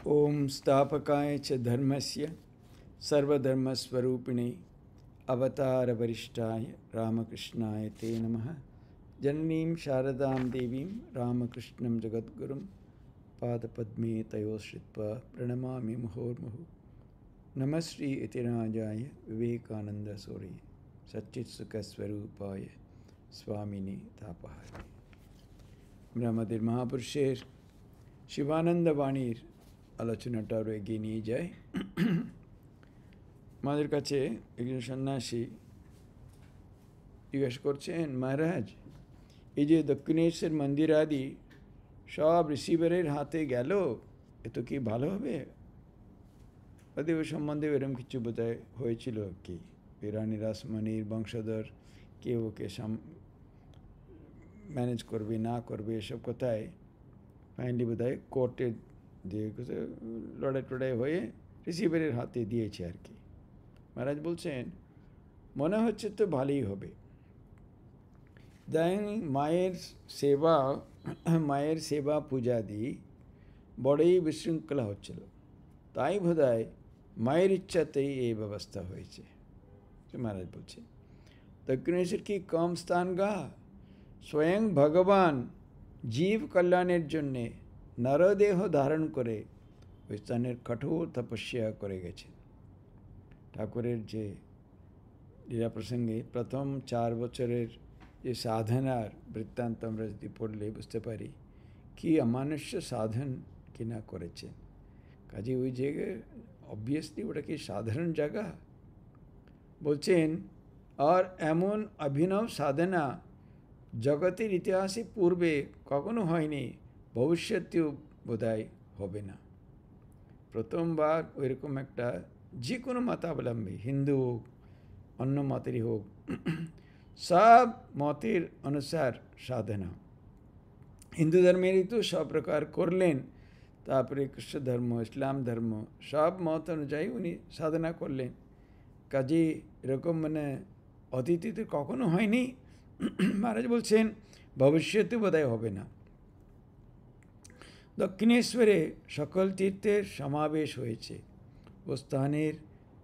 ओम स्थापकाय च धर्मस्य सर्वधर्मस्वरूपिणे अवतार वरिष्ठाय रामकृष्णाय ते नमः। जननीं शारदां देवीं रामकृष्णं जगद्गुरुं पादपद्मे तयोश्रित्वा प्रणमामि मुहुर्मुहुः। नमः श्री इतिराजाय विवेकानन्दसूरये सच्चित्सुखस्वरूपाय स्वामिने तापहारे। আমরা আমাদের মহাপুরুষের শিবানন্দ বাণীর আলোচনাটা আরও এগিয়ে নিয়ে যায়। আমাদের কাছে একজন সন্ন্যাসী জিজ্ঞাসা করছেন, মহারাজ, এই যে দক্ষিণেশ্বর মন্দির আদি সব রিসিভারের হাতে গেল, এ তো কি ভালো হবে? ওদের সম্বন্ধে এরকম কিছু বোধহয় হয়েছিল কি, রানী রাসমণির বংশধর কেউ ওকে ম্যানেজ করবে না করবে এসব কথায় ফাইনালি বোধহয় কোর্টের দিয়ে লড়াই টড়াই হয়ে রিসিভারের হাতে দিয়েছে আর কি। মহারাজ বলছেন, মনে হচ্ছে তো ভালোই হবে। দেন মায়ের সেবা পূজাদি বড়ই বিশৃঙ্খলা হচ্ছিল, তাই বোধহয় মায়ের ইচ্ছাতেই এই ব্যবস্থা হয়েছে। মহারাজ বলছে, দক্ষিণেশ্বর কি কম স্থান গা? স্বয়ং ভগবান জীব কল্যাণের জন্যে নরদেহ ধারণ করে ওই স্থানের কঠোর তপস্যা করে গেছেন। ঠাকুরের যে লীলা প্রসঙ্গে প্রথম 4 বছরের যে সাধনার বৃত্তান্ত আমরা যদি পড়লে বুঝতে পারি কি অমানুষ্য সাধন কিনা করেছেন। কাজে ওই জায়গায় অবভিয়াসলি ওটা কি সাধারণ জায়গা? বলছেন, আর এমন অভিনব সাধনা জগতের ইতিহাসে পূর্বে কখনো হয়নি, ভবিষ্যতেও বোধহয় হবে না। প্রথমবার ওইরকম একটা যে কোনো মতাবলম্বী, হিন্দু হোক অন্য মতেরই হোক, সব মতের অনুসার সাধনা। হিন্দু ধর্মেরই তো সব প্রকার করলেন, তারপরে খ্রিস্ট ধর্ম, ইসলাম ধর্ম, সব মত অনুযায়ী উনি সাধনা করলেন। কাজে এরকম অতীতে কখনো হয়নি। মহারাজ বলছেন ভবিষ্যতে বোধহয় হবে না। দক্ষিণেশ্বরে সকল তীর্থের সমাবেশ হয়েছে। ও স্থানের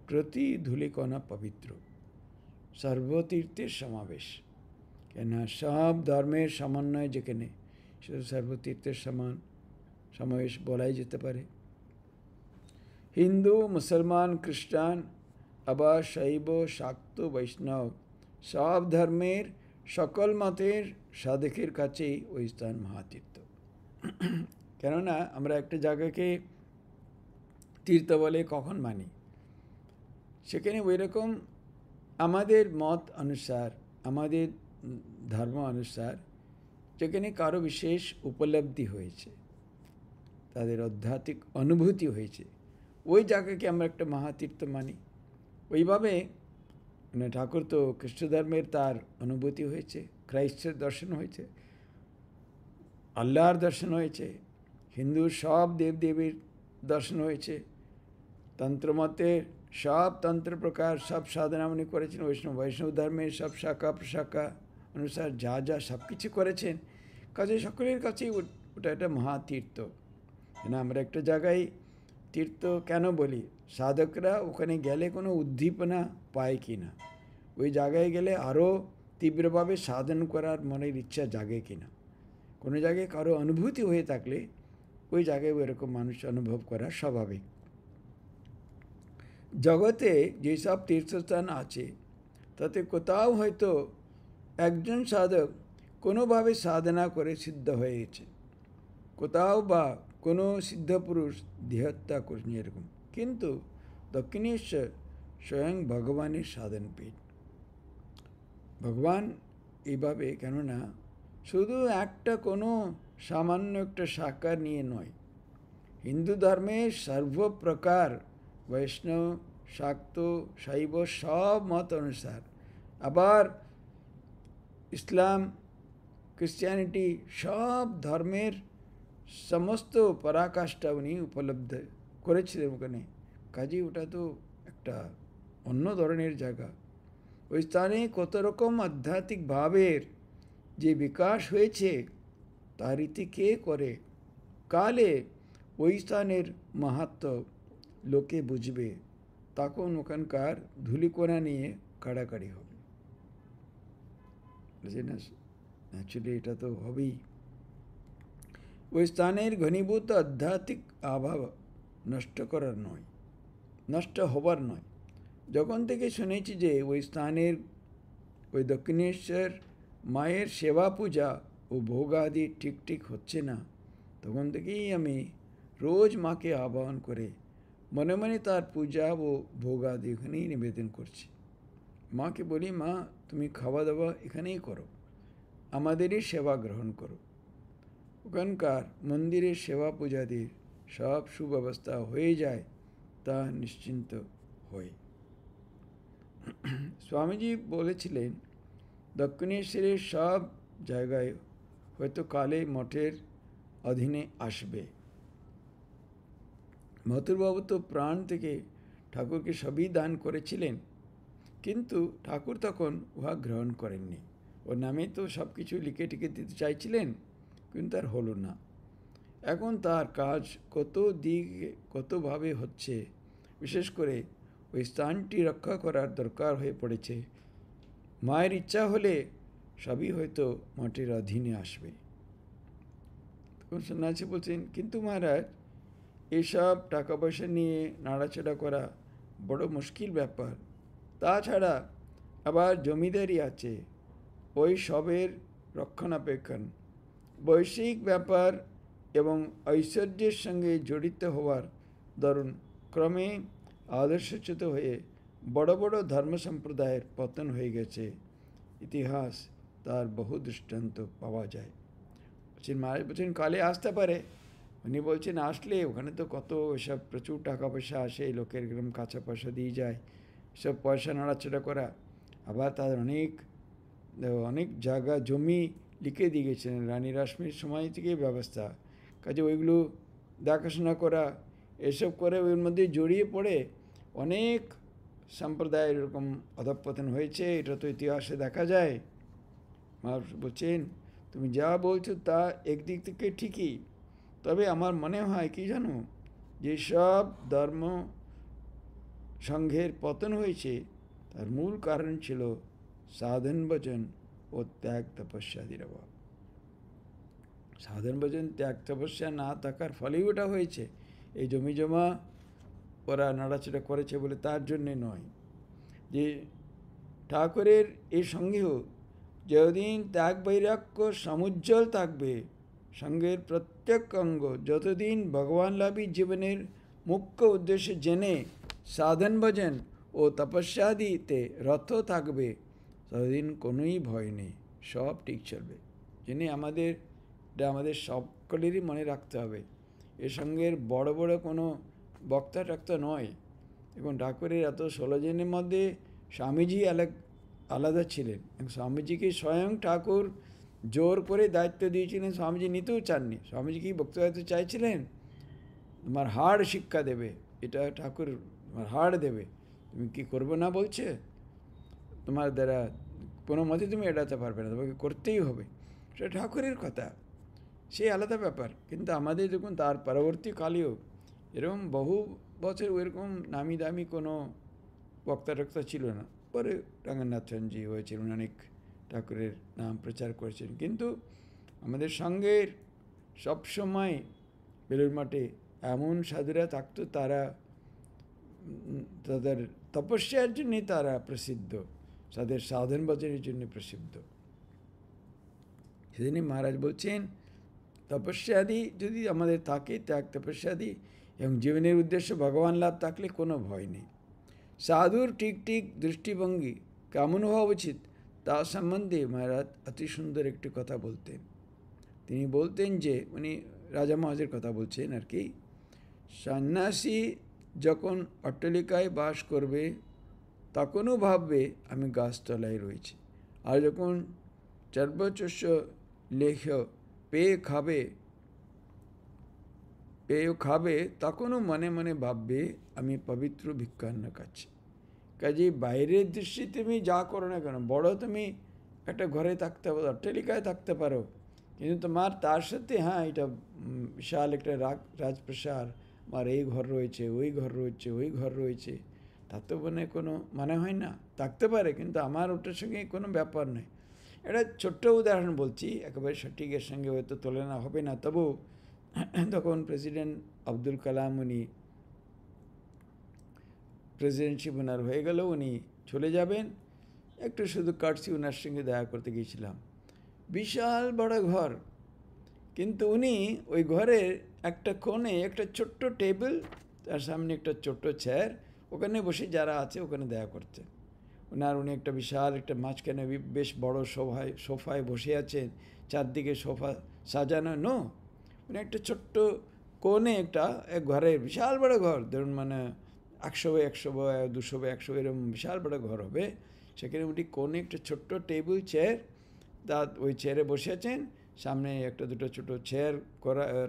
প্রতি ধূলিকণা পবিত্র। সর্বতীর্থের সমাবেশ, কেন সব ধর্মের সমন্বয় যেখানে, শুধু সর্বতীর্থের সমাবেশ বলাই যেতে পারে। হিন্দু, মুসলমান, খ্রিস্টান, আবার শৈব, শাক্ত, বৈষ্ণব সব ধর্মের সকল মতের সাধকের কাছেই ওই স্থান মহাতীর্থ। কেননা আমরা একটা জায়গাকে তীর্থ বলে কখন মানি, সেখানে ওই রকম আমাদের মত অনুসার, আমাদের ধর্ম অনুসার যেখানে কারো বিশেষ উপলব্ধি হয়েছে, তাদের আধ্যাত্মিক অনুভূতি হয়েছে, ওই জায়গাকে আমরা একটা মহাতীর্থ মানি। ওইভাবে ঠাকুর তো খ্রিস্ট ধর্মের তার অনুভূতি হয়েছে, খ্রাইস্টের দর্শন হয়েছে, আল্লাহর দর্শন হয়েছে, হিন্দুর সব দেবদেবীর দর্শন হয়েছে, তন্ত্রমতের সব তন্ত্র প্রকার সব সাধনা উনি করেছেন, বৈষ্ণব ধর্মের সব শাখা প্রশাখা অনুসার যা যা সব কিছু করেছেন। কাজে সকলের কাছেই ওটা একটা মহাতীর্থ। আমরা একটা জায়গায় তীর্থ কেন বলি, সাধকরা ওখানে গেলে কোনো উদ্দীপনা পায় কি না, ওই জায়গায় গেলে আরও তীব্রভাবে সাধন করার মনের ইচ্ছা জাগে কি না, কোনো জায়গায় কারো অনুভূতি হয়ে থাকলে ওই জায়গায় ওইরকম মানুষ অনুভব করা স্বাভাবিক। জগতে যেসব তীর্থস্থান আছে তাতে কোথাও হয়তো একজন সাধক কোনোভাবে সাধনা করে সিদ্ধ হয়েছে, কোথাও বা কোনো সিদ্ধ পুরুষ দেহত্যা করেছেন এরকম। কিন্তু দক্ষিণেশ্বর স্বয়ং ভগবানের সাধন পীঠ। ভগবান এইভাবে, কেননা শুধু একটা কোনো সামান্য একটা শাখা নিয়ে নয়, হিন্দু ধর্মের সর্বপ্রকার বৈষ্ণব, শাক্ত, শৈব সব মত অনুসার, আবার ইসলাম, ক্রিশ্চিয়ানিটি সব ধর্মের সমস্ত পরাকাষ্ঠা উনি উপলব্ধ করেছিলেন ওখানে। কাজে ওটা তো একটা অন্য ধরনের জায়গা। ওই স্থানে কত রকম আধ্যাত্মিক ভাবের যে বিকাশ হয়েছে তার রীতি কে করে? কালে ওই স্থানের মাহাত্ম্য লোকে বুঝবে, তখন ওখানকার ধূলিকণা নিয়ে কাড়াকাড়ি হবে। বুঝলেন না? অ্যাকচুয়ালি এটা তো হবেই। ওই স্থানের ঘনীভূত আধ্যাত্মিক আভাব নষ্ট করার নয়, নষ্ট হবার নয়। যখন থেকে শুনেছি যে ওই স্থানের ওই দক্ষিণেশ্বর মায়ের সেবা পূজা ও ভোগাদি ঠিক হচ্ছে না, তখন থেকেই আমি রোজ মাকে আহ্বান করে মনে মনে তার পূজা ও ভোগাদি এখানেই নিবেদন করছি। মাকে বলি, মা তুমি খাওয়া দাওয়া এখানেই করো, আমাদেরই সেবা গ্রহণ করো। ওখানকার মন্দিরের সেবা পূজাদির সব সুব্যবস্থা হয়ে যায়, তা নিশ্চিন্ত হয়ে। স্বামীজি বলেছিলেন, দক্ষিণেশ্বরের সব জায়গায় হয়তো কালে মঠের অধীনে আসবে। মথুরবাবু তো প্রাণ থেকে ঠাকুরকে সবই দান করেছিলেন, কিন্তু ঠাকুর তখন উহা গ্রহণ করেননি। ওর নামে তো সব কিছু লিখে টিকে দিতে চাইছিলেন, কিন্তু তার হলো না। এখন তার কাজ কত দিকে কতভাবে হচ্ছে, বিশেষ করে ওই স্থানটি রক্ষা করার দরকার হয়ে পড়েছে। মায়ের ইচ্ছা হলে সবই হয়তো মঠের অধীনে আসবে। তখন সন্ন্যাসী বলছেন, কিন্তু মহারাজ এসব টাকা পয়সা নিয়ে নাড়াচাড়া করা বড় মুশকিল ব্যাপার। তাছাড়া আবার জমিদারি আছে, ওই সবের রক্ষণাবেক্ষণ, বৈশ্বিক ব্যাপার এবং ঐশ্বর্যের সঙ্গে জড়িত হওয়ার দরুন ক্রমে আদর্শচ্যুত হয়ে বড় বড় ধর্ম সম্প্রদায়ের পতন হয়ে গেছে। ইতিহাস তার বহু দৃষ্টান্ত পাওয়া যায়। বলছেন মহারাজ বলছেন কালে আসতে পারে। উনি বলছেন আসলে ওখানে তো কত এসব প্রচুর টাকা পয়সা আসে, লোকের একদম কাঁচা পয়সা দিয়ে যায়, সব পয়সা নাড়াচাড়া করা। আবার তাদের অনেক জায়গা জমি লিখে দিয়ে গেছিলেন, রানী রাসমণির সময় থেকেই ব্যবস্থা। কাজে ওইগুলো দেখাশোনা করা, এসব করে ওর মধ্যে জড়িয়ে পড়ে অনেক সম্প্রদায়ের এরকম অধঃপতন হয়েছে। এটা তো ইতিহাসে দেখা যায়। বলছেন তুমি যা বলছো তা একদিক থেকে ঠিকই, তবে আমার মনে হয় কি জানো, যে সব ধর্ম সংঘের পতন হয়েছে তার মূল কারণ ছিল সাধন ভজন ও ত্যাগ তপস্যাদির অভাব। সাধন ভজন ত্যাগ তপস্যা না থাকার ফলেই ওটা হয়েছে। এই জমি জমা ওরা নাড়াচাড়া করেছে বলে তার জন্যে নয়। যে ঠাকুরের এই সঙ্গেও যতদিন ত্যাগ বৈরাগ্য সমুজ্জ্বল থাকবে, সঙ্গের প্রত্যেক অঙ্গ যতদিন ভগবান লাভী জীবনের মুখ্য উদ্দেশ্য জেনে সাধন ভজন ও তপস্যাদিতে রত থাকবে, ততদিন কোনোই ভয় নেই, সব ঠিক চলবে। জেনে আমাদের সকলেরই মনে রাখতে হবে। এর সঙ্গের বড় বড় কোনো বক্তা টক্তা নয়। এখন ঠাকুরের এত 16 জনের মধ্যে স্বামীজি আলাদা ছিলেন। স্বামীজিকে স্বয়ং ঠাকুর জোর করে দায়িত্ব দিয়েছিলেন, স্বামীজি নিতেও চাননি। স্বামীজি কি বক্তব্য চাইছিলেন, তোমার হাড় শিক্ষা দেবে, এটা ঠাকুর তোমার হাড় দেবে, তুমি কি করবো না বলছে, তোমার দ্বারা কোনো মতে তুমি এড়াতে পারবে না, তোমাকে করতেই হবে। সেটা ঠাকুরের কথা, সেই আলাদা ব্যাপার। কিন্তু আমাদের যখন তার পরবর্তীকালেও এরকম বহু বছর ওইরকম নামি দামি কোনো বক্তা টক্তা ছিল না। পরে রঙ্গনাথনজি হয়েছিলেন, অনেক ঠাকুরের নাম প্রচার করেছেন। কিন্তু আমাদের সঙ্গের সবসময় বেলুড় মঠে এমন সাধুরা থাকতো, তাদের তপস্যার জন্যে তারা প্রসিদ্ধ, তাদের সাধন ভজনের জন্য প্রসিদ্ধ। সেদিনই মহারাজ বলছেন, তপস্যাদি যদি আমাদের থাকে, ত্যাগ তপস্যাদি এবং জীবনের উদ্দেশ্য ভগবান লাভ থাকলে কোনো ভয় নেই। সাধুর ঠিক দৃষ্টিভঙ্গি কেমন হওয়া উচিত তা সম্বন্ধে মহারাজ অতি সুন্দর একটি কথা বলতেন। তিনি বলতেন যে, উনি রাজা মহারাজের কথা বলছেন আর কি, সন্ন্যাসী যখন অট্টালিকায় বাস করবে তখনও ভাববে আমি গাছতলায় রয়েছি, আর যখন চর্বচস্য লেখ পেয়ে খাবে তখনও মনে মনে ভাববে আমি পবিত্র ভিক্ষান্ন খাচ্ছি। কাজে বাইরের দৃষ্টিতে তুমি যা করো না কেন, বড় তুমি একটা ঘরে থাকতে পারো, অট্টালিকায় থাকতে পারো, কিন্তু তোমার তার সাথে হ্যাঁ এটা বিশাল একটা রাজপ্রাসাদ, আমার এই ঘর রয়েছে, ওই ঘর রয়েছে, ওই ঘর রয়েছে, তার তো মানে কোনো মানে হয় না। থাকতে পারে, কিন্তু আমার ওটার সঙ্গে কোনো ব্যাপার নেই। এটা ছোট্ট উদাহরণ বলছি, একেবারে সঠিকের সঙ্গে হয়তো তুলনা হবে না। তবু তখন প্রেসিডেন্ট আব্দুল কালাম উনি প্রেসিডেন্টশিপ ওনার হয়ে গেল, উনি চলে যাবেন, একটু শুধু কাটছি ওনার সঙ্গে দেখা করতে গিয়েছিলাম। বিশাল বড় ঘর, কিন্তু উনি ওই ঘরের একটা কোণে একটা ছোট্ট টেবিল, তার সামনে একটা ছোট্ট চেয়ার, ওখানে বসে যারা আছে ওখানে দেখা করতেন। উনি একটা বিশাল একটা মাঝখানে বেশ বড় সোফায় বসে আছেন, চারদিকে সোফা সাজানো। উনি একটা ছোট্ট কোণে একটা ঘরের, বিশাল বড় ঘর, ধরুন মানে 100 বাই 200 বাই 100 এরকম বিশাল বড় ঘর হবে, সেখানে উনি কোণে একটা ছোট্ট টেবিল চেয়ার, ওই চেয়ারে বসে আছেন, সামনে একটা দুটো ছোটো চেয়ার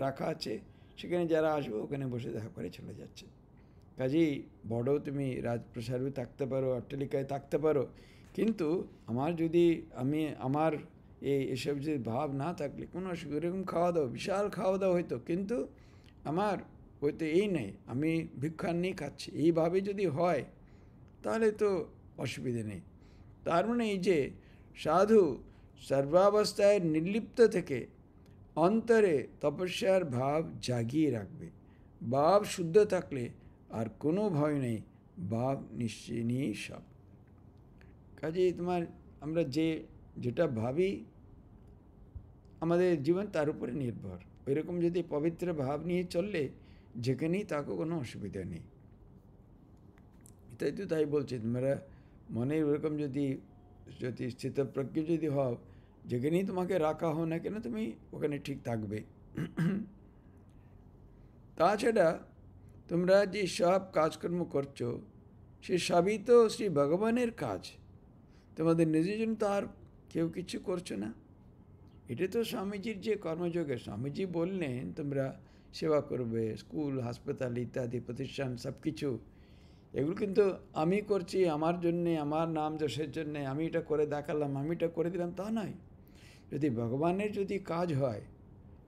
রাখা আছে, সেখানে যারা আসবে ওখানে বসে দেখা করে চলে যাচ্ছে। কাজেই বড় তুমি রাজপ্রাসাদেও থাকতে পারো, অট্টালিকায় থাকতে পারো, কিন্তু আমার এসব যে ভাব না থাকলে কোনো অসুবিধা, এরকম খাওয়া দাওয়া বিশাল খাওয়া দাওয়া হইতো, কিন্তু আমার হয়তো এই নেই, আমি ভিক্ষার নিয়ে খাচ্ছি, এইভাবে যদি হয় তাহলে তো অসুবিধে নেই। তার মানে এই যে সাধু সর্বাবস্থায় নির্লিপ্ত থেকে অন্তরে তপস্যার ভাব জাগিয়ে রাখবে। ভাব শুদ্ধ থাকলে আর কোনো ভয় নেই, ভাব নিশ্চয় নিয়েই সব। কাজেই আমরা যেটা ভাবি আমাদের জীবন তার উপরে নির্ভর। ওইরকম যদি পবিত্র ভাব নিয়ে চললে যেখানেই তাকে কোনো অসুবিধা নেই। তাই বলছি, তোমরা মনে ওরকম যদি স্থিতপ্রজ্ঞ যদি হও, যেখানেই তোমাকে রাখা হোক না কেন তুমি ওখানে ঠিক থাকবে। তাছাড়া তোমরা যে সব কাজকর্ম করছো সে সবই তো শ্রী ভগবানের কাজ, তোমাদের নিজের জন্য তো আর কেউ কিছু করছো না। এটা তো স্বামীজির যে কর্মযোগে, স্বামীজি বললেন তোমরা সেবা করবে, স্কুল, হাসপাতাল ইত্যাদি প্রতিষ্ঠান সব কিছু, এগুলো কিন্তু আমি করছি আমার জন্যে, আমার নাম যশের জন্যে, আমি এটা করে দেখালাম, আমি এটা করে দিলাম, তা নয়। যদি ভগবানের যদি কাজ হয়,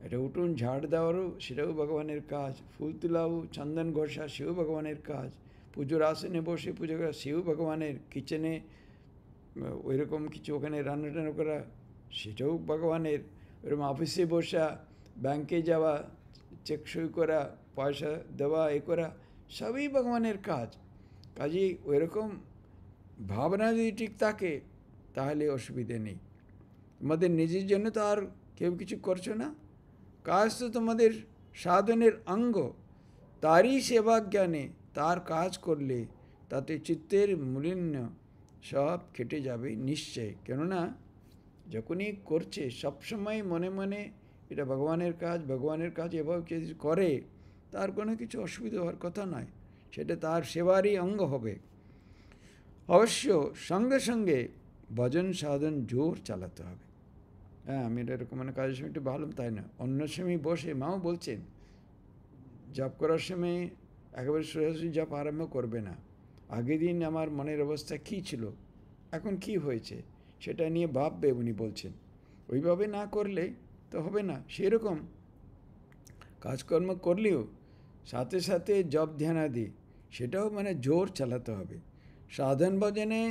এটা উঠোন ঝাড় দেওয়ারও সেটাও ভগবানের কাজ, ফুল তোলাও, চন্দন ঘষা সেও ভগবানের কাজ, পুজোর আসনে বসে পুজো করা সেও ভগবানের, কিচেনে ওইরকম কিছু ওখানে রান্না টান্না করা সেটাও ভগবানের, ওরকম অফিসে বসা, ব্যাংকে যাওয়া, চেক সই করা, পয়সা দেওয়া, করা সবই ভগবানের কাজ। কাজেই ওইরকম ভাবনা যদি ঠিক থাকে তাহলে অসুবিধে নেই। তোমাদের নিজের জন্য তো আর কেউ কিছু করছো না, কাজ তো তোমাদের সাধনের অঙ্গ, তারই সেবা জ্ঞানে তার কাজ করলে তাতে চিত্তের মলিন্য সব কেটে যাবে নিশ্চয়। কেননা যখনই করছে সবসময় মনে মনে এটা ভগবানের কাজ এভাবে যদি করে তার কোনো কিছু অসুবিধা হওয়ার কথা নয়, সেটা তার সেবারই অঙ্গ হবে। অবশ্য সঙ্গে সঙ্গে ভজন সাধন জোর চালাতে হবে। হ্যাঁ, আমি এরকম মানে কাজের সময় একটু ভালো, তাই না, অন্য সময় বসে মাও বলছেন জপ করার সময় একেবারে সরাসরি জপ আরম্ভ করবে না, আগের দিন আমার মনের অবস্থা কী ছিল, এখন কি হয়েছে সেটা নিয়ে ভাববে উনি বলছেন। ওইভাবে না করলে তো হবে না। সেরকম কাজকর্ম করলেও সাথে সাথে জপ ধ্যানাদি সেটাও মানে জোর চালাতে হবে। সাধন ভজনে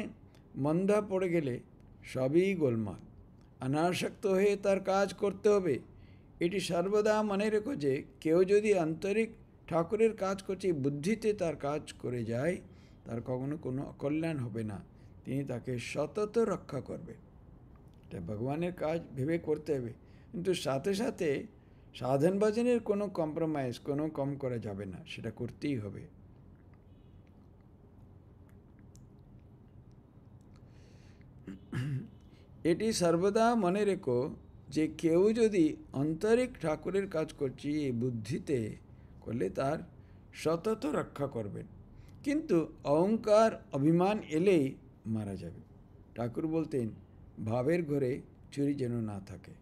মন্দা পড়ে গেলে সবই গোলমাল, অনাসক্ত হয়ে তার কাজ করতে হবে। এটি সর্বদা মনে রেখো যে কেউ যদি আন্তরিক ঠাকুরের কাজ করছে বুদ্ধিতে তার কাজ করে যায়, তার কখনো কোনো অকল্যাণ হবে না, তিনি তাকে সতত রক্ষা করবে। এটা ভগবানের কাজ ভেবে করতে হবে, কিন্তু সাথে সাথে সাধন ভজনের কোনো কম্প্রোমাইজ, কোনো কম করা যাবে না, সেটা করতেই হবে। এটি সর্বদা মনে রেখো যে কেউ যদি আন্তরিক ঠাকুরের কাজ করছে এই বুদ্ধিতে করলে তার সতত রক্ষা করবেন, কিন্তু অহংকার অভিমান এলেই মারা যাবে। ঠাকুর বলতেন ভাবের ঘরে চুরি যেন না থাকে।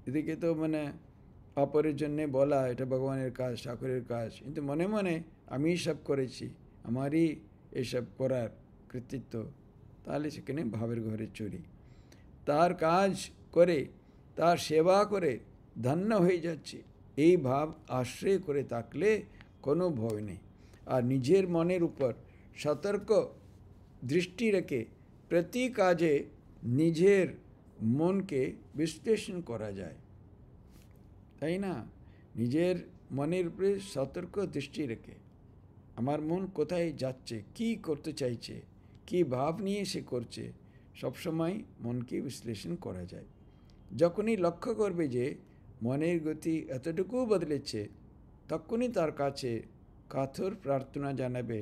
এদিকে তো মানে অপরের জন্যে বলা এটা ভগবানের কাজ, ঠাকুরের কাজ, কিন্তু মনে মনে আমি সব করেছি, আমারই এসব করার কৃতিত্ব, তাহলে সেখানে ভাবের ঘরে চুরি। তার কাজ করে তার সেবা করে ধন্য হয়ে যাচ্ছি, এই ভাব আশ্রয় করে থাকলে কোনো ভয় নেই। আর নিজের মনের উপর সতর্ক দৃষ্টি রেখে প্রতি কাজে নিজের মনকে বিশ্লেষণ করা যায়, তাই না? নিজের মনের উপরে সতর্ক দৃষ্টি রেখে আমার মন কোথায় যাচ্ছে, কি করতে চাইছে, কি ভাব নিয়ে সে করছে, সবসময় মনকে বিশ্লেষণ করা যায়। যখনই লক্ষ্য করবে যে মনের গতি এতটুকু বদলেছে, তখনই তার কাছে কাতর প্রার্থনা জানাবে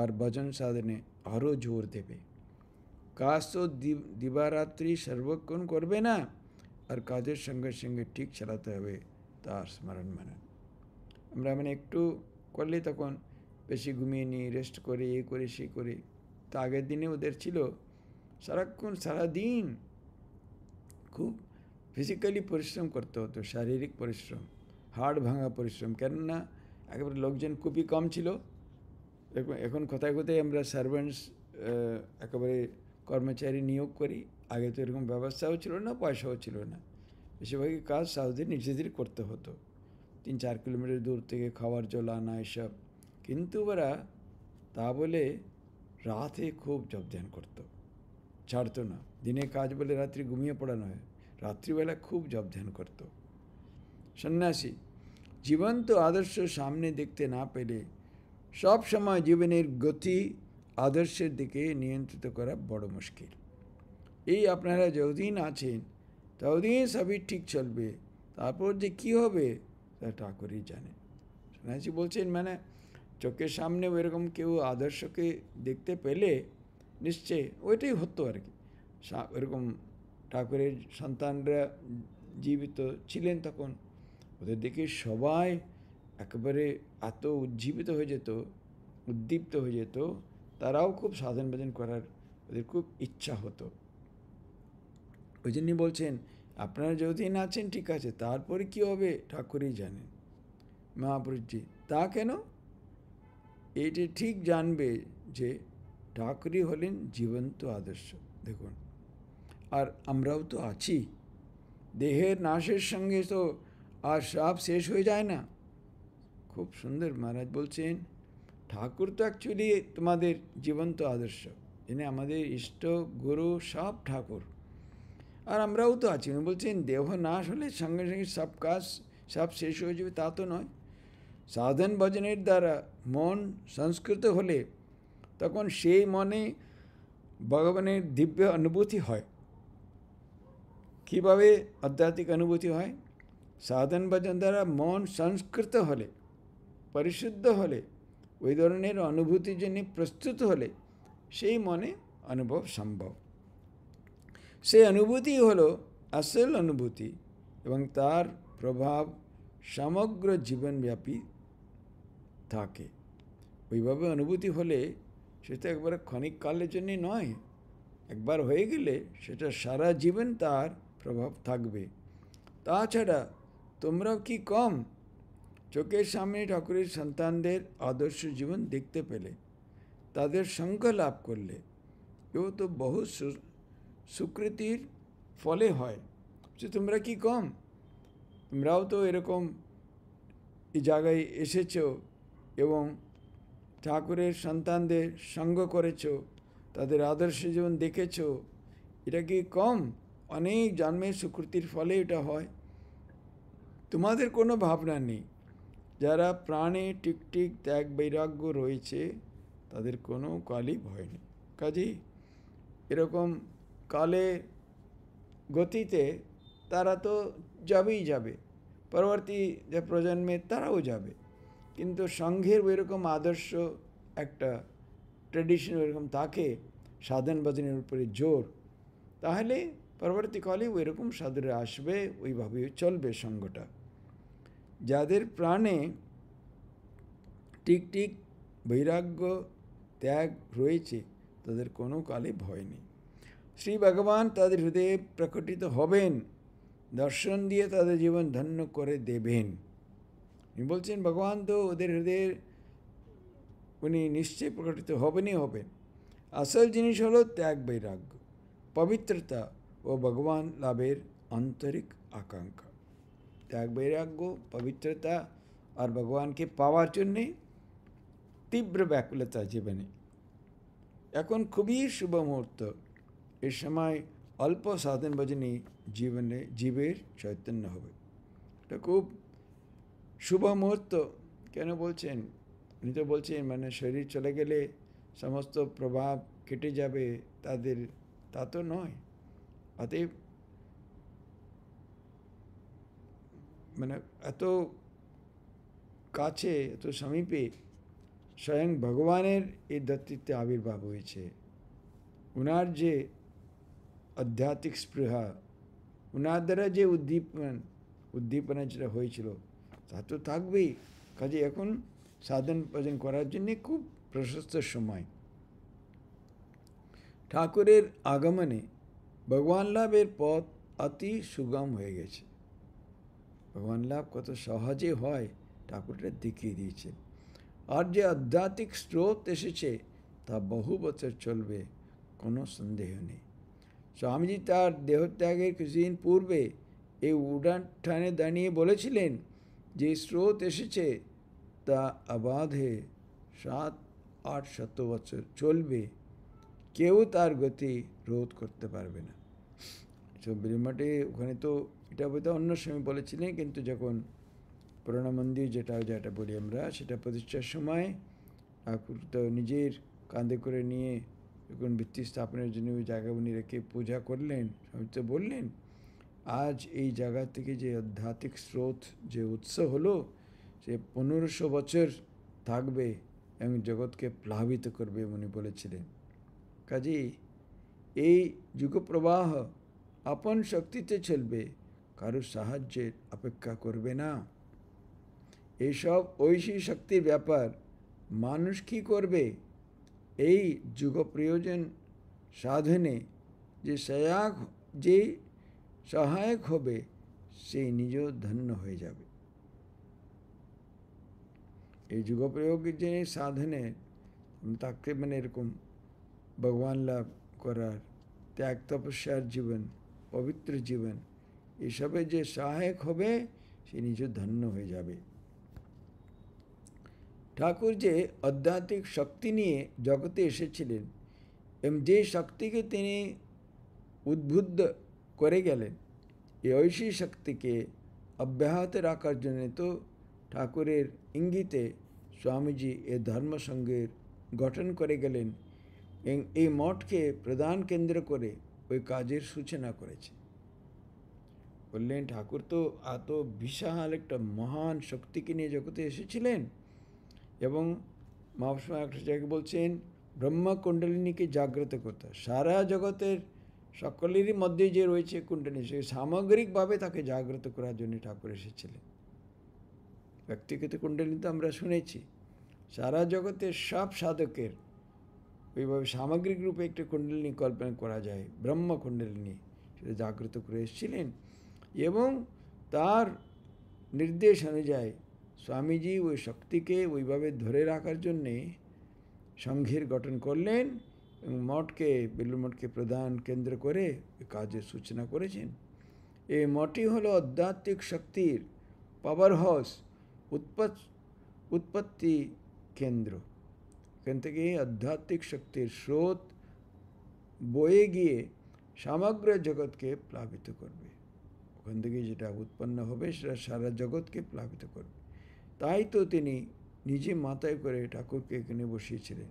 আর ভজন সাধনে আরও জোর দেবে। কাজ তো দিবারাত্রি সর্বক্ষণ করবে না, আর কাজের সঙ্গে সঙ্গে ঠিক চালাতে হবে তার স্মরণ মানে। আমরা একটু করলে তখন বেশি ঘুমিয়ে নিই, রেস্ট করে, এ করে সে করে। তা আগের দিনে ওদের ছিল সারাক্ষণ সারাদিন খুব ফিজিক্যালি পরিশ্রম করতে হতো, শারীরিক পরিশ্রম, হাড় ভাঙা পরিশ্রম। কেননা একেবারে লোকজন খুবই কম ছিল। এখন কোথায় কোথায় আমরা সার্ভেন্টস একেবারে কর্মচারী নিয়োগ করি, আগে তো এরকম ব্যবস্থাও ছিল না, পয়সাও ছিল না। বেশিরভাগই কাজ সাউথে নিজেদের করতে হতো, 3-4 কিলোমিটার দূর থেকে খাবার জল আনা এসব। কিন্তু ওরা তা বলে রাতে খুব জপ ধ্যান করতো, ছাড়তো না। দিনে কাজ বলে রাত্রি ঘুমিয়ে পড়ানো হয়, রাত্রিবেলা খুব জপ ধ্যান করতো। সন্ন্যাসী জীবন্ত আদর্শ সামনে দেখতে না পেলে সব সময় জীবনের গতি আদর্শের দিকে নিয়ন্ত্রিত করা বড় মুশকিল। এই আপনারা যতদিন আছেন ততদিন সবই ঠিক চলবে, তারপর যে কী হবে তা ঠাকুরই জানে। সন্ন্যাসী বলছেন চোখের সামনে এরকম কেউ আদর্শকে দেখতে পেলে নিশ্চয় ওইটাই হতো আর কি। এরকম ঠাকুরের সন্তানরা জীবিত ছিলেন তখন, ওদের দেখে সবাই একেবারে এত উজ্জীবিত হয়ে যেত, উদ্দীপ্ত হয়ে যেত, তারাও খুব সাধন ভজন করার ওদের খুব ইচ্ছা হতো। ওই জন্যই বলছেন আপনারা যতদিন আছেন ঠিক আছে, তারপরে কী হবে ঠাকুরই জানেন। মহাপুরুষজি তা কেন? এইটি ঠিক জানবে যে ঠাকুরই হলেন জীবন্ত আদর্শ। দেখুন, আর আমরাও তো আছি। দেহের নাশের সঙ্গে তো আর সব শেষ হয়ে যায় না। খুব সুন্দর মহারাজ বলছেন, ঠাকুর তো অ্যাকচুয়ালি তোমাদের জীবন্ত আদর্শ, যিনি আমাদের ইষ্ট গুরু সব ঠাকুর। আর আমরাও তো আছি। উনি বলছেন দেহ নাশ হলে সঙ্গে সঙ্গে সব কাজ সব শেষ হয়ে যাবে, তা তো নয়। সাধন ভজনের দ্বারা মন সংস্কৃত হলে তখন সেই মনে ভগবানের দিব্য অনুভূতি হয়। কীভাবে আধ্যাত্মিক অনুভূতি হয়? সাধন ভজন দ্বারা মন সংস্কৃত হলে, পরিশুদ্ধ হলে, ওই ধরনের অনুভূতির জন্য প্রস্তুত হলে সেই মনে অনুভব সম্ভব। সেই অনুভূতি হলো আসল অনুভূতি এবং তার প্রভাব সমগ্র জীবনব্যাপী থাকে। ওইভাবে অনুভূতি হলে সেটা একবারে ক্ষণিককালের জন্যে নয়, একবার হয়ে গেলে সেটা সারা জীবন তার প্রভাব থাকবে। তাছাড়া তোমরাও কি কম? চোখের সামনে ঠাকুরের সন্তানদের আদর্শ জীবন দেখতে পেলে, তাদের সঙ্গ লাভ করলে, এও তো বহু সুকৃতির ফলে হয়। যে তোমরা কি কম? তোমরাও তো এরকম এই জায়গায় এসেছ এবং ঠাকুরের সন্তানদের সঙ্গ করেছ, তাদের আদর্শ জীবন দেখেছ। এটা কি কম? অনেক জন্মের সুকৃতির ফলে এটা হয়। তোমাদের কোনো ভাবনা নেই। যারা প্রাণে টিকটিক ত্যাগ বৈরাগ্য রয়েছে তাদের কোনো কালই ভয় নেই। কাজেই এরকম কালে গতিতে তারা তো যাবেই যাবে, পরবর্তী যে প্রজন্মে তারাও যাবে। কিন্তু সংঘের ওইরকম আদর্শ একটা ট্র্যাডিশন ওইরকম থাকে, সাধন ভজনের উপরে জোর, তাহলে পরবর্তীকালে ওইরকম সাধুরা আসবে, ওইভাবেই চলবে সঙ্গটা। যাদের প্রাণে টিকটিক বৈরাগ্য ত্যাগ রয়েছে তাদের কোনো কালে ভয় নেই। শ্রী ভগবান তাদের হৃদয়ে প্রকটিত হবেন, দর্শন দিয়ে তাদের জীবন ধন্য করে দেবেন। উনি বলছেন ভগবান তো ওদের হৃদয়ে উনি নিশ্চয়ই প্রকটিত হবেনই হবেন। আসল জিনিস হলো ত্যাগ বৈরাগ্য, পবিত্রতা ও ভগবান লাভের आंतरिक आकांक्षा, त्याग वैराग्य पवित्रता और भगवान के पाওয়ার জন্যে तीव्र व्याकुलता जीवने। এখন খুবই শুভ মুহূর্ত। এই সময় অল্প সাধন ভজনে জীবনে জীবের চৈতন্য হবে। এটা খুব শুভ মুহূর্ত। কেন বলছেন? উনি তো বলছেন মানে শরীর চলে গেলে সমস্ত প্রভাব কেটে যাবে তাদের, তা তো নয়। অতএব মানে এত কাছে, এত সমীপে স্বয়ং ভগবানের এই দত্তিত্বে আবির্ভাব হয়েছে। উনার যে আধ্যাত্মিক স্পৃহা, উনার দ্বারা যে উদ্দীপনা যেটা হয়েছিল তা তো থাকবেই। কাজে এখন সাধন ভজন করার জন্যে খুব প্রশস্ত সময়। ঠাকুরের আগমনে ভগবান লাভের পথ অতি সুগম হয়ে গেছে। ভগবান লাভ কত সহজে হয় ঠাকুরটা দেখিয়ে দিয়েছেন। আর যে আধ্যাত্মিক স্রোত এসেছে তা বহু বছর চলবে, কোনো সন্দেহ নেই। স্বামীজি তার দেহত্যাগের কিছুদিন পূর্বে এই উড়ানঠানে দাঁড়িয়ে বলেছিলেন যে স্রোত এসেছে তা অবাধে 700-800 বছর চলবে, কেউ তার গতি রোধ করতে পারবে না। বিরমাটে ওখানে তো এটা বোধহয় অন্য সময় বলেছিলেন, কিন্তু যখন পুরোনো মন্দির যেটা বলি আমরা, সেটা প্রতিষ্ঠার সময় ঠাকুর তো নিজের কাঁধে করে নিয়ে যখন ভিত্তি স্থাপনের জন্য ওই জায়গা উনি রেখে পূজা করলেন, স্বামী তো বললেন আজ এই জায়গা থেকে যে আধ্যাত্মিক স্রোত যে উৎস হলো সে 1500 বছর থাকবে এবং জগৎকে প্লাবিত করবে উনি বলেছিলেন। কাজেই এই যুগপ্রবাহ আপন শক্তিতে চলবে, কারোর সাহায্যের অপেক্ষা করবে না। এইসব ঐশী শক্তির ব্যাপার মানুষ কী করবে? এই যুগ প্রয়োজন সাধনে যে সহায়ক হবে সেই নিজেও ধন্য হয়ে যাবে। এই যুগ প্রয়োগের যে সাধনে তাকে মানে এরকম ভগবান লাভ করার, ত্যাগ তপস্যার জীবন, পবিত্র জীবন, এসবের যে সহায়ক হবে সে নিজে ধন্য হয়ে যাবে। ঠাকুর যে আধ্যাত্মিক শক্তি নিয়ে জগতে এসেছিলেন এবং যে শক্তিকে তিনি উদ্বুদ্ধ করে গেলেন, এই ঐশী শক্তিকে অব্যাহত রাখার জন্য তো ঠাকুরের ইঙ্গিতে স্বামীজি এ ধর্মসংঘের গঠন করে গেলেন এবং এই মঠকে প্রধান কেন্দ্র করে ওই কাজের সূচনা করেছে। বললেন ঠাকুর তো এত বিশাল একটা মহান শক্তিকে নিয়ে জগতে এসেছিলেন এবং মহাপুরুষ একটা জায়গায় বলছেন ব্রহ্মকুণ্ডলিনীকে জাগ্রত করতে। সারা জগতের সকলেরই মধ্যে যে রয়েছে কুণ্ডলিনী, সে সামগ্রিকভাবে তাকে জাগ্রত করার জন্য ঠাকুর এসেছিলেন। ব্যক্তিগত কুণ্ডলিনী তো আমরা শুনেছি, সারা জগতের সব সাধকের ওইভাবে সামগ্রিক রূপে একটা কুণ্ডলিনী কল্পনা করা যায়, ব্রহ্মকুণ্ডলিনী, সেটা জাগ্রত করে এসেছিলেন। এবং তার নির্দেশ অনুযায়ী স্বামীজি ওই শক্তিকে ওইভাবে ধরে রাখার জন্যে সংঘের গঠন করলেন এবং মঠকে, বেলুড় মঠকে প্রধান কেন্দ্র করে কাজের সূচনা করেছেন। এই মঠই হলো আধ্যাত্মিক শক্তির পাওয়ার হাউস, উৎপত্তি কেন্দ্র। এখান থেকে আধ্যাত্মিক শক্তির স্রোত বয়ে গিয়ে সমগ্র জগৎকে প্লাবিত করবে। ওখান থেকে যেটা উৎপন্ন হবে সেটা সারা জগৎকে প্লাবিত করবে। তাই তো তিনি নিজে মাথায় করে ঠাকুরকে এখানে বসিয়েছিলেন।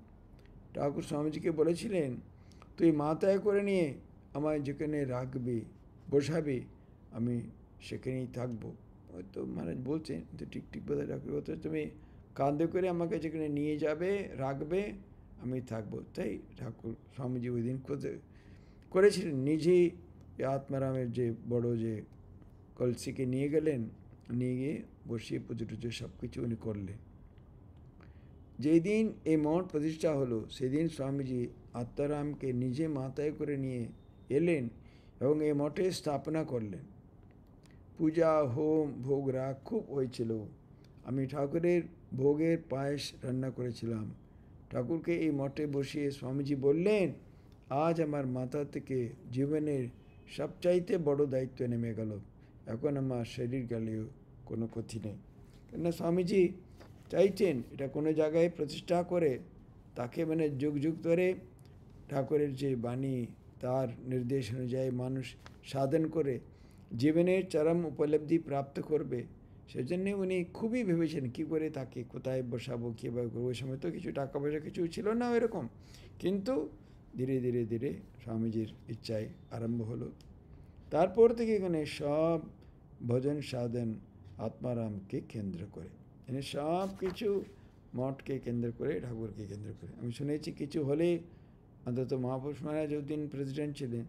ঠাকুর স্বামীজিকে বলেছিলেন তুই মাথায় করে নিয়ে আমায় যেখানে রাখবি, বসাবি, আমি সেখানেই থাকবো। হয়তো মহারাজ বলছেন তো ঠিক বোধহয় রাখবে, তুমি কাঁধে করে আমাকে যেখানে নিয়ে যাবে, রাখবে, আমি থাকবো। তাই ঠাকুর স্বামীজি ওই দিন করেছিলেন, নিজেই আত্মারামের যে বড় যে কলসিকে নিয়ে গেলেন, নিয়ে গিয়ে বসিয়ে পুজো টুজো সব কিছু উনি করলেন। যেই দিন এই মঠ প্রতিষ্ঠা হলো সেদিন স্বামীজি আত্মারামকে নিজে মাথায় করে নিয়ে এলেন এবং এই মঠে স্থাপনা করলেন। পূজা, হোম, ভোগ রাগ খুব হয়েছিল। আমি ঠাকুরের ভোগের পায়েস রান্না করেছিলাম। ঠাকুরকে এই মঠে বসিয়ে স্বামীজি বললেন আজ আমার মাথা থেকে জীবনের সবচাইতে বড় দায়িত্ব নেমে গেল, এখন আমার শরীর গেলেও কোনো ক্ষতি নেই। কেননা স্বামীজি চাইছেন এটা কোনো জায়গায় প্রতিষ্ঠা করে তাকে মানে যুগ যুগ ধরে ঠাকুরের যে বাণী তার নির্দেশ অনুযায়ী মানুষ সাধন করে জীবনের চরম উপলব্ধি প্রাপ্ত করবে, সেজন্যে উনি খুবই ভেবেছেন কী করে তাকে কোথায় বসাবো, কীভাবে করবো। ওই সময় তো কিছু টাকা পয়সা কিছু ছিল না এরকম, কিন্তু ধীরে ধীরে ধীরে স্বামীজির ইচ্ছায় আরম্ভ হলো। তারপর থেকে এখানে সব ভজন সাধন আত্মারামকে কেন্দ্র করে, মানে সব কিছু মঠকে কেন্দ্র করে, ঠাকুরকে কেন্দ্র করে। আমি শুনেছি কিছু হলে অন্তত মহাপুরুষ মহারাজ যতদিন প্রেসিডেন্ট ছিলেন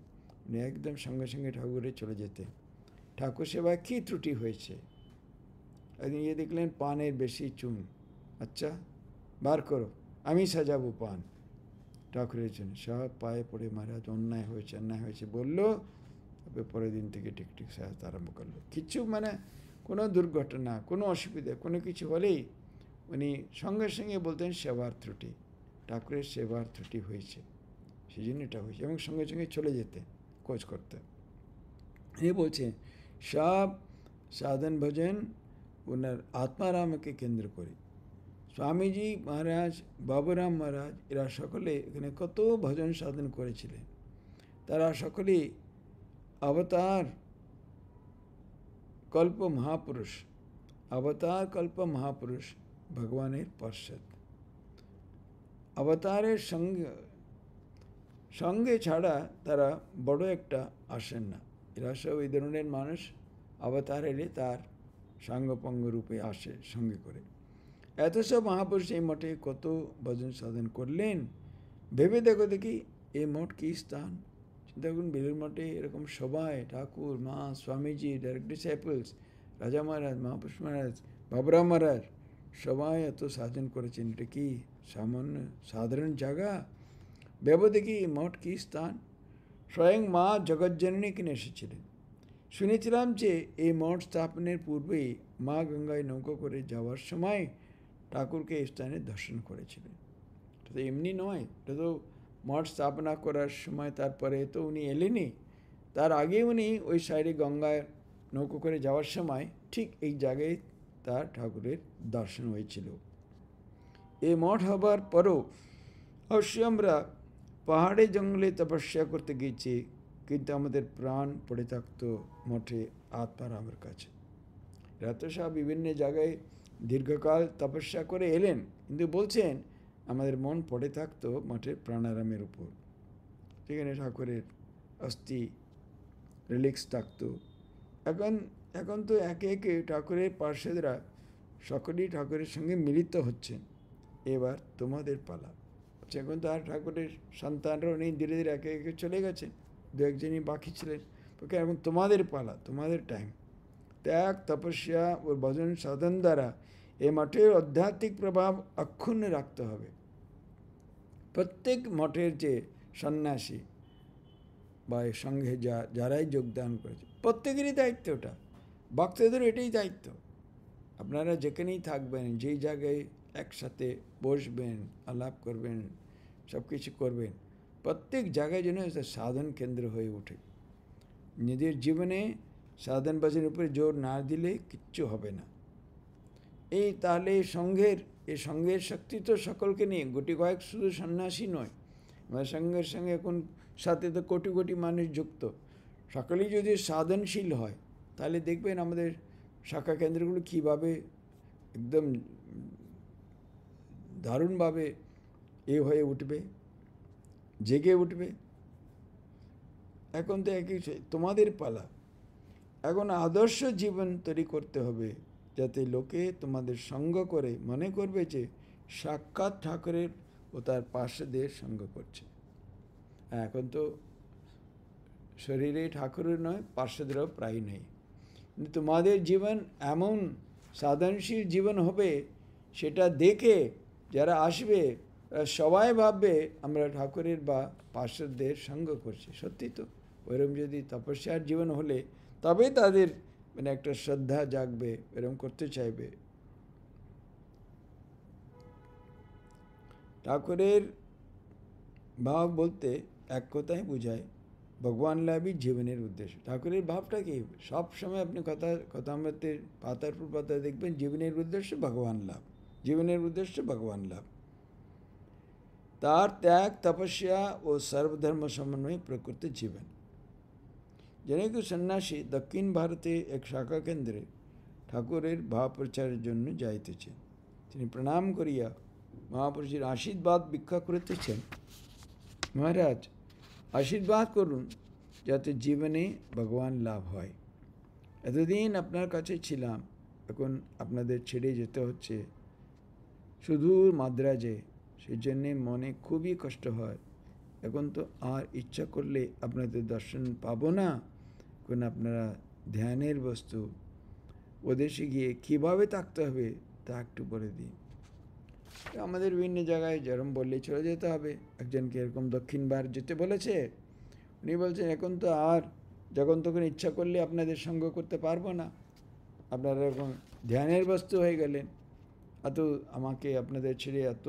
উনি একদম সঙ্গে সঙ্গে ঠাকুরে চলে যেতেন। ঠাকুর সেবায় কী ত্রুটি হয়েছে, একদিন ইয়ে দেখলেন পানের বেশি চুন, আচ্ছা বার করো, আমি সাজাবো পান ঠাকুরের জন্য। সব পায়ে পড়ে মহারাজ অন্যায় হয়েছে বললো, তবে পরের দিন থেকে টিকটিক সাজাতে আরম্ভ করলো। কিছু মানে কোনো দুর্ঘটনা, কোনো অসুবিধা, কোনো কিছু হলেই উনি সঙ্গে সঙ্গে বলতেন সেবার ত্রুটি, ঠাকুরের সেবার ত্রুটি হয়েছে, সেই জন্য এটা হয়েছে, এবং সঙ্গে সঙ্গে চলে যেতেন খোঁজ করতে। এই বলছে সব সাধন ভজন ওনার আত্মারামকে কেন্দ্র করে। স্বামীজি মহারাজ, বাবুরাম মহারাজ এরা সকলে এখানে কত ভজন সাধন করেছিলেন। তারা সকলেই অবতার কল্প মহাপুরুষ, অবতার কল্প মহাপুরুষ ভগবানের পার্ষদ। অবতারের সঙ্গে ছাড়া তারা বড় একটা আসেন না। এরা সব এই ধরনের মানুষ অবতার এলে তার সাঙ্গপঙ্গ রূপে আসে সঙ্গে করে। এত সব মহাপুরুষ এই মঠে কত ভজন সাধন করলেন, ভেবে দেখো দেখি এই মঠ কী স্থান। চিন্তা করুন, বেলুড় মঠে এরকম সবাই ঠাকুর, মা, স্বামীজি, ডাইরেক্ট ডিসাইপলস, রাজা মহারাজ, মহাপুরুষ মহারাজ, বাবুরাম মহারাজ সবাই এত সাধন করেছেন। এটা কি সামান্য সাধারণ জায়গা? ভেবে দেখি এই মঠ কী স্থান। স্বয়ং মা জগজ্জননী কিনে এসেছিলেন। শুনেছিলাম যে এই মঠ স্থাপনের পূর্বেই মা গঙ্গায় নৌকো করে যাওয়ার সময় ঠাকুরকে এই স্থানে দর্শন করেছিলেন। এটা তো এমনি নয়, এটা তো মঠ স্থাপনা করার সময়, তারপরে তো উনি এলেনই, তার আগে উনি ওই সাইডে গঙ্গায় নৌকো করে যাওয়ার সময় ঠিক এই জায়গায় তার ঠাকুরের দর্শন হয়েছিল। এই মঠ হবার পরও অবশ্যই আমরা পাহাড়ে জঙ্গলে তপস্যা করতে গিয়েছি, কিন্তু আমাদের প্রাণ পড়ে থাকতো মঠে আত্মারামের কাছে। এরা তো সব বিভিন্ন জায়গায় দীর্ঘকাল তপস্যা করে এলেন, কিন্তু বলছেন আমাদের মন পড়ে থাকতো মঠের প্রাণারামের উপর। সেখানে ঠাকুরের অস্থি রিলিক্স থাকতো। এখন তো একে একে ঠাকুরের পার্ষদরা সকলেই ঠাকুরের সঙ্গে মিলিত হচ্ছেন। এবার তোমাদের পালা। এখন তো আর ঠাকুরের সন্তানরাও নেই, ধীরে ধীরে একে একে চলে গেছেন, দু একজনই বাকি ছিলেন। ওকে এখন তোমাদের পালা, তোমাদের টাইম। ত্যাগ, তপস্যা ও ভজন সাধন দ্বারা এই মঠের আধ্যাত্মিক প্রভাব অক্ষুণ্ণ রাখতে হবে। প্রত্যেক মঠের যে সন্ন্যাসী বা এর সঙ্গে যারাই যোগদান করেছে প্রত্যেকেরই দায়িত্ব ওটা, ভক্তদের এটাই দায়িত্ব। আপনারা যেখানেই থাকবেন, যেই জায়গায় একসাথে বসবেন, আলাপ করবেন, সব কিছু করবেন, প্রত্যেক জায়গায় যেন সাধন কেন্দ্র হয়ে ওঠে। নিজের জীবনে সাধন ভজনের উপরে জোর না দিলে কিচ্ছু হবে না। তাহলে এই সঙ্ঘের শক্তি তো সকলকে নিয়ে, গুটি কয়েক শুধু সন্ন্যাসী নয়, আমার সঙ্গের সঙ্গে এখন সাথে তো কোটি কোটি মানুষ যুক্ত। সকলেই যদি সাধনশীল হয় তাহলে দেখবেন আমাদের শাখা কেন্দ্রগুলো কীভাবে একদম দারুণভাবে হয়ে উঠবে, জেগে উঠবে। এখন তো একই তোমাদের পালা। এখন আদর্শ জীবন তৈরি করতে হবে, যাতে লোকে তোমাদের সঙ্গ করে মনে করবে যে সাক্ষাৎ ঠাকুরের ও তার পার্শ্বদের সঙ্গ করছে। এখন তো শরীরে ঠাকুরের নয়, পার্শ্বদেরও প্রায় নেই, কিন্তু তোমাদের জীবন এমন সাধনশীল জীবন হবে, সেটা দেখে যারা আসবে সবাই ভাববে আমরা ঠাকুরের বা পার্শ্বদের সঙ্গ করছি। সত্যি তো ওইরকম যদি তপস্যার জীবন হলে তবে তাদের মানে একটা শ্রদ্ধা জাগবে, এরকম করতে চাইবে। ঠাকুরের ভাব বলতে এক কথায় বোঝায় ভগবান লাভই জীবনের উদ্দেশ্য। ঠাকুরের ভাবটা কি, সবসময় আপনি কথামৃতের পাতার পর পাতা দেখবেন জীবনের উদ্দেশ্য ভগবান লাভ, জীবনের উদ্দেশ্য ভগবান লাভ। তার ত্যাগ, তপস্যা ও সর্বধর্ম সমন্বয় প্রকৃত জীবন। জনৈক সন্ন্যাসী দক্ষিণ ভারতে এক শাখা কেন্দ্রে ঠাকুরের ভাব প্রচারের জন্য যাইতেছেন। তিনি প্রণাম করিয়া মহাপুরুষের আশীর্বাদ ভিক্ষা করিতেছেন। মহারাজ, আশীর্বাদ করুন যাতে জীবনে ভগবান লাভ হয়। এতদিন আপনার কাছে ছিলাম, এখন আপনাদের ছেড়ে যেতে হচ্ছে সুদূর মাদ্রাজে, সেই জন্যে মনে খুবই কষ্ট হয়। এখন তো আর ইচ্ছা করলে আপনাদের দর্শন পাবো না, কারণ আপনারা ধ্যানের বস্তু। ওদেশে গিয়ে কীভাবে থাকতে হবে তা একটু বলে দিন। আমাদের বিভিন্ন জায়গায় যেরকম বললেই চলে যেতে হবে। একজনকে এরকম দক্ষিণ ভারত যেতে বলেছে, উনি বলছেন এখন তো আর যখন তখন ইচ্ছা করলে আপনাদের সঙ্গ করতে পারবো না, আপনারা এরকম ধ্যানের বস্তু হয়ে গেলেন, এত আমাকে আপনাদের ছেড়ে এত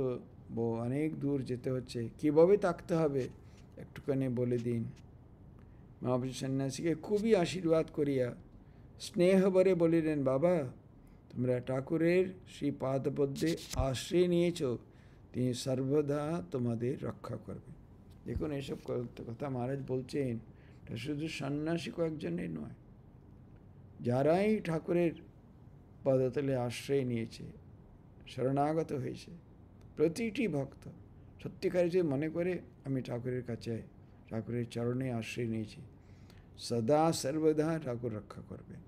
অনেক দূর যেতে হচ্ছে, কীভাবে থাকতে হবে একটুখানি বলে দিন। মহাপুরুষ সন্ন্যাসীকে খুবই আশীর্বাদ করিয়া স্নেহভরে বলিলেন, বাবা, তোমরা ঠাকুরের শ্রী পাদপদ্মে আশ্রয় নিয়েছ, তিনি সর্বদা তোমাদের রক্ষা করবেন। দেখুন, এসব কথা মহারাজ বলছেন, এটা শুধু সন্ন্যাসী কয়েকজনের নয়, যারাই ঠাকুরের পদতলে আশ্রয় নিয়েছে, শরণাগত হয়েছে, প্রতিটি ভক্ত সত্যিকারে যে মনে করে আমি ঠাকুরের কাছে, ঠাকুরের চরণে আশ্রয় নিয়েছি, সদা সর্বদা ঠাকুর রক্ষা করবেন।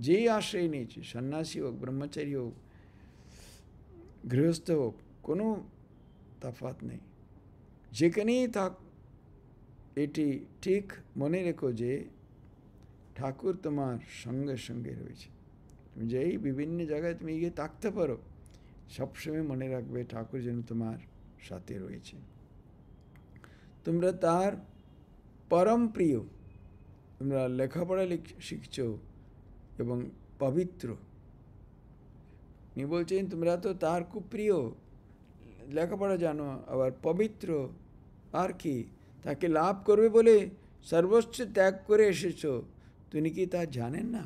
যেই আশ্রয় নিয়েছে, সন্ন্যাসী হোক, ব্রহ্মচারী হোক, গৃহস্থ হোক, কোনো তফাৎ নেই, যেখানেই থাক, এটি ঠিক মনে রেখো যে ঠাকুর তোমার সঙ্গে সঙ্গে রয়েছে। তুমি যেই বিভিন্ন জায়গায় তুমি গিয়ে থাকতে পারো, সবসময় মনে রাখবে ঠাকুর যেন তোমার সাথে রয়েছে। তোমরা তার পরম প্রিয়, তোমরা লেখাপড়া শিখছ এবং পবিত্র। উনি বলছেন তোমরা তো তার খুব প্রিয়, লেখাপড়া জানো, আবার পবিত্র, আর কি, তাকে লাভ করবে বলে সর্বোচ্চ ত্যাগ করে এসেছো। তিনি কি তা জানেন না?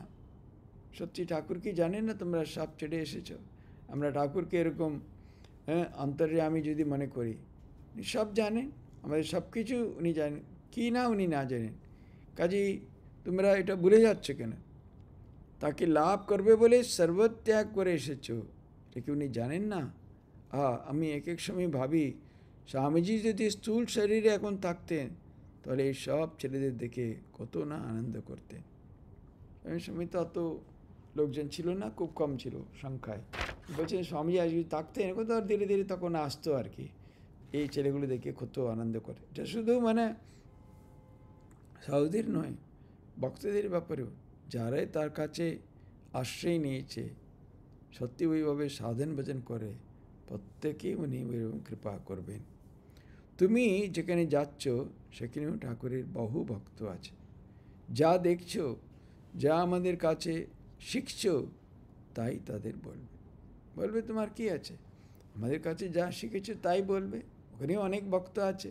সত্যি ঠাকুর কি জানেন না তোমরা সব ছেড়ে এসেছো? আমরা ঠাকুরকে এরকম অন্তর্যামী যদি মনে করি, উনি সব জানেন, আমাদের সব কিছু উনি জানেন, কি না উনি না জানেন? কাজেই তোমরা এটা ভুলে যাচ্ছ কেন? তাকে লাভ করবে বলে সর্বত্যাগ করে এসেছো, এটা কি উনি জানেন না? আমি এক এক সময় ভাবি, স্বামীজি যদি স্থূল শরীরে এখন থাকতেন, তাহলে এই সব ছেলেদের দেখে কত না আনন্দ করতেন। ওই সময় তো অত লোকজন ছিল না, খুব কম ছিল সংখ্যায়। বলছেন স্বামীজি আজ যদি থাকতেন, এখন তো আর ধীরে ধীরে তখন আসতো আর কি, এই ছেলেগুলো দেখে কত আনন্দ করে। এটা শুধু মানে সাধুদের নয়, ভক্তদের ব্যাপারেও, যারাই তার কাছে আশ্রয় নিয়েছে, সত্যি ওইভাবে সাধন ভজন করে, প্রত্যেকেই উনি ওইরকম কৃপা করবেন। তুমি যেখানে যাচ্ছ সেখানেও ঠাকুরের বহু ভক্ত আছে। যা দেখছো, যা আমাদের কাছে শিখছো, তাই তাদের বলবে তোমার কি আছে, আমাদের কাছে যা শিখেছো তাই বলবে। ওখানেও অনেক ভক্ত আছে,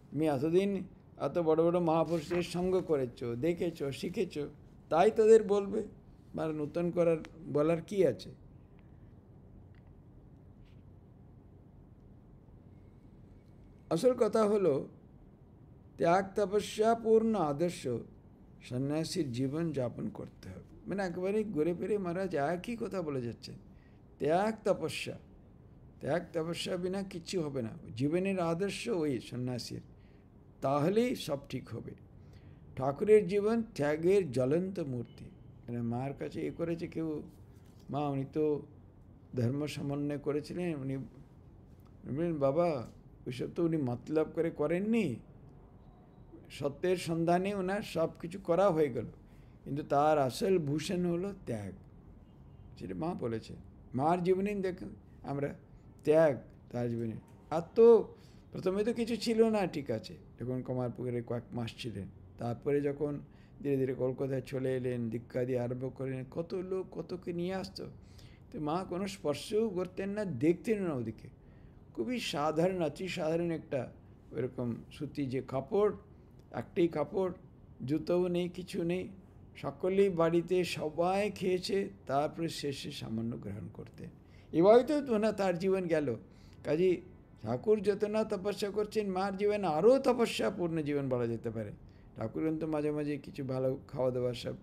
তুমি এতদিন এত বড় বড় মহাপুরুষের সঙ্গ করেছো, দেখেছো, শিখেছো, তাই তাদের বলবে, আর নতুন বলার কি আছে? আসল কথা হলো, ত্যাগ তপস্যা পূর্ণ আদর্শ সন্ন্যাসীর জীবন যাপন করতে হবে। মানে একেবারে ঘুরে ফিরে মহারাজ একই কথা বলে যাচ্ছেন, ত্যাগ তপস্যা বিনা কিচ্ছু হবে না। জীবনের আদর্শ ওই সন্ন্যাসীর, তাহলেই সব ঠিক হবে। ঠাকুরের জীবন ত্যাগের জ্বলন্ত মূর্তি। মানে মার কাছে করেছে কেউ, মা উনি তো ধর্ম সমন্বয় করেছিলেন, উনি বললেন বাবা ওইসব তো উনি মতলব করে করেননি, সত্যের সন্ধানে ওনার সব কিছু করা হয়ে গেল, কিন্তু তার আসল ভূষণ হলো ত্যাগ। সেটা মা বলেছে, মার জীবনে দেখুন আমরা ত্যাগ তার জীবনে। আর তো প্রথমে তো কিছু ছিল না, ঠিক আছে, যখন কমারপুকুরে কয়েক মাস ছিলেন, তারপরে যখন ধীরে ধীরে কলকাতায় চলে এলেন, দীক্ষা দিয়ে আরম্ভ করলেন, কত লোক কতকে নিয়ে আসতো, তো মা কোনো স্পর্শও করতেন না, দেখতেন না ওদিকে। খুবই সাধারণ, অতি সাধারণ একটা ওইরকম সুতি যে কাপড়, একটাই কাপড়, জুতোও নেই, কিছু নেই, সকলেই বাড়িতে সবাই খেয়েছে, তারপরে শেষে সামান্য গ্রহণ করতে। এভাবে তো না তার জীবন গেল। কাজে ঠাকুর যত না তপস্যা করছেন, মার জীবন আরও তপস্যাপূর্ণ জীবন বলা যেতে পারে। ঠাকুর কিন্তু মাঝে মাঝে কিছু ভালো খাওয়া দাওয়া সব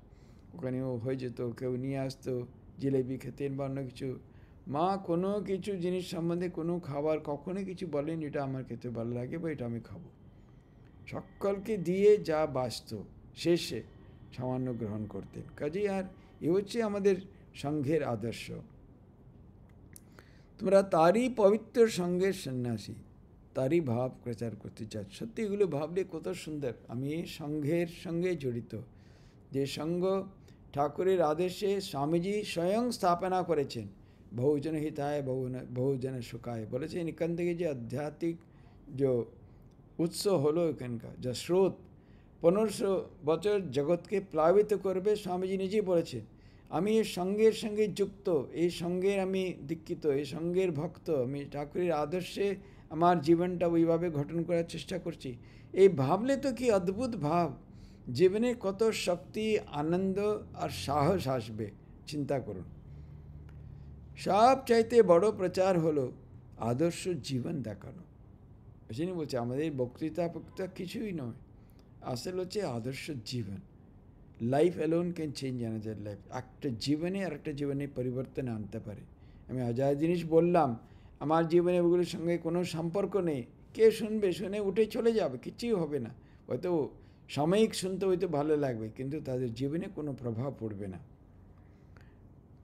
ওখানেও হয়ে যেত, কেউ নিয়ে আসতো, জিলেবি খেতেন বা অন্য কিছু। মা কোনো কিছু জিনিস সম্বন্ধে কোনো খাবার কখনোই কিছু বলেন এটা আমার খেতে ভালো লাগে বা এটা আমি খাবো, সকলকে দিয়ে যা বাঁচত শেষে সামান্য গ্রহণ করতেন। কাজেই আর এ হচ্ছে আমাদের সংঘের আদর্শ। তোমরা তারই পবিত্র সঙ্গের সন্ন্যাসী, তারই ভাব প্রচার করতে চাচ্ছ। সত্যি এগুলো ভাবলে কত সুন্দর। আমি সংঘের সঙ্গে জড়িত, যে সঙ্গ ঠাকুরের আদেশে স্বামীজি স্বয়ং স্থাপনা করেছেন। বহুজন হিতায় বহুজন সুখায় বলেছেন। এখান থেকে যে আধ্যাত্মিক যে উৎস হলো এখানকার যা স্রোত 1500 বছর জগৎকে প্লাবিত করবে, স্বামীজি নিজেই বলেছেন। আমি এই সঙ্গের সঙ্গে যুক্ত, এই সঙ্গের আমি দীক্ষিত, এই সঙ্গের ভক্ত, আমি ঠাকুরের আদর্শে আমার জীবনটা ওইভাবে গঠন করার চেষ্টা করছি। এই ভাবলে তো কি অদ্ভুত ভাব, জীবনে কত শক্তি, আনন্দ আর সাহস আসবে চিন্তা করুন। সব চাইতে বড় প্রচার হলো আদর্শ জীবন দেখানো। সেজন্য বলছে আমাদের বক্তৃতা কিছুই নয়, আসল হচ্ছে আদর্শ জীবন। Life alone can change another life. একটা জীবনে আর একটা জীবনে পরিবর্তন আনতে পারে। আমি হাজার জিনিস বললাম, আমার জীবনে ওগুলোর সঙ্গে কোনো সম্পর্ক নেই, কে শুনবে, শুনে উঠে চলে যাবে, কিছুই হবে না। হয়তো সাময়িক শুনতে হয়তো ভালো লাগবে, কিন্তু তাদের জীবনে কোনো প্রভাব পড়বে না।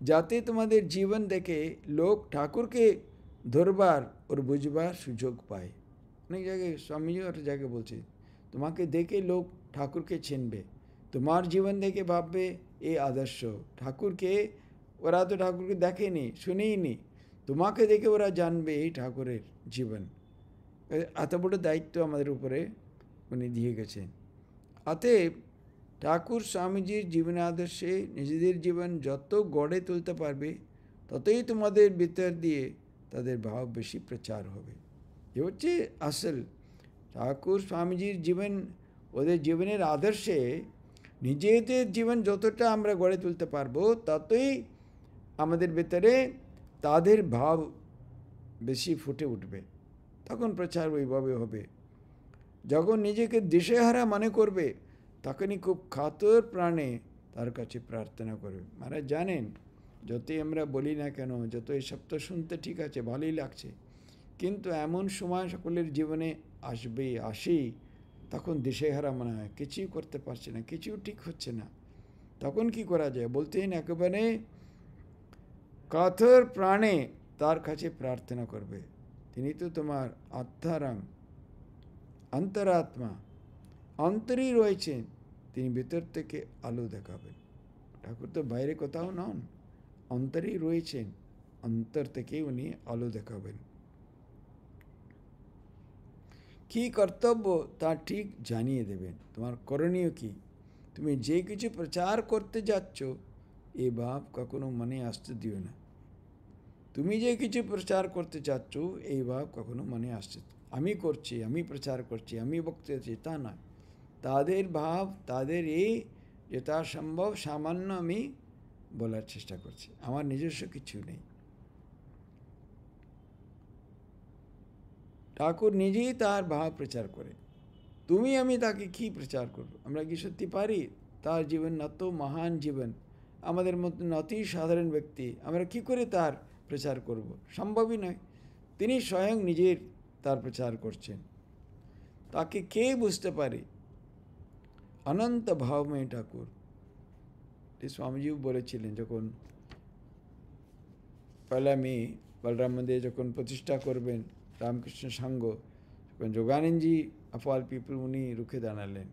যাতে তোমাদের জীবন দেখে লোক ঠাকুরকে ধরবার ওর বুঝবার সুযোগ পায়। অনেক জায়গায় স্বামীজি একটা জায়গায় বলছে, তোমাকে দেখে লোক ঠাকুরকে চিনবে, তোমার জীবন দেখে ভাববে এই আদর্শ। ঠাকুরকে ওরা তো ঠাকুরকে দেখেনি, শুনেই নি, তোমাকে দেখে ওরা জানবে এই ঠাকুরের জীবন। এত বড় দায়িত্ব আমাদের উপরে উনি দিয়ে গেছেন। অতএব ঠাকুর স্বামীজির জীবন আদর্শে নিজেদের জীবন যত গড়ে তুলতে পারবে, ততই তোমাদের ভিতর দিয়ে তাদের ভাব বেশি প্রচার হবে। এ হচ্ছে আসল ঠাকুর স্বামীজির জীবন, ওদের জীবনের আদর্শে নিজেদের জীবন যতটা আমরা গড়ে তুলতে পারবো, ততই আমাদের ভেতরে তাদের ভাব বেশি ফুটে উঠবে, তখন প্রচার ওইভাবে হবে। যখন নিজেকে দিশেহারা মনে করবে, তখনই খুব কাতর প্রাণে তার কাছে প্রার্থনা করবে। মানে জানেন, যতই আমরা বলি না কেন, যত এসব তো শুনতে ঠিক আছে, ভালোই লাগছে, কিন্তু এমন সময় সকলের জীবনে আসি, তখন দিশেহারা মনে হয়, কিছুই করতে পারছে না, কিছু ঠিক হচ্ছে না। তখন কি করা যায়? বলতেন একেবারে কাতর প্রাণে তার কাছে প্রার্থনা করবে। তিনি তো তোমার আত্মারাং, অন্তরাত্মা, অন্তরেই রয়েছেন, তিনি ভিতর থেকে আলো দেখাবেন। ঠাকুর তো বাইরে কোথাও নন, অন্তরেই রয়েছেন, অন্তর থেকে উনি আলো দেখাবেন। কী কর্তব্য তা ঠিক জানিয়ে দেবেন, তোমার করণীয় কী। তুমি যে কিছু প্রচার করতে যাচ্ছ, এ ভাব কখনো মনে আসতে দিও না। তুমি যে কিছু প্রচার করতে চাচ্ছ, এই ভাব কখনো মনে আসছে, আমি করছি, আমি প্রচার করছি, আমি বক্তৃতা দিচ্ছি, তা নয়। তাদের ভাব, তাদের এই যথাসম্ভব সামান্য আমি বলার চেষ্টা করছি, আমার নিজস্ব কিছু নেই। ঠাকুর নিজেই তার ভাব প্রচার করে, তুমি আমি তাকে কি প্রচার করব? আমরা কি সত্যি পারি? তার জীবন এত মহান জীবন, আমাদের মতো অতি সাধারণ ব্যক্তি, আমরা কি করে তার প্রচার করব? সম্ভবই নয়। তিনি স্বয়ং নিজের তার প্রচার করছেন, তাকে কে বুঝতে পারে? অনন্ত ভাবময় ঠাকুর। স্বামীজিও বলেছিলেন, যখন 1 মে বলরাম মন্দিরে যখন প্রতিষ্ঠা করবেন রামকৃষ্ণ সংঘ, তখন যোগানন্দজি অফ অল পিপল উনি রুখে দাঁড়ালেন,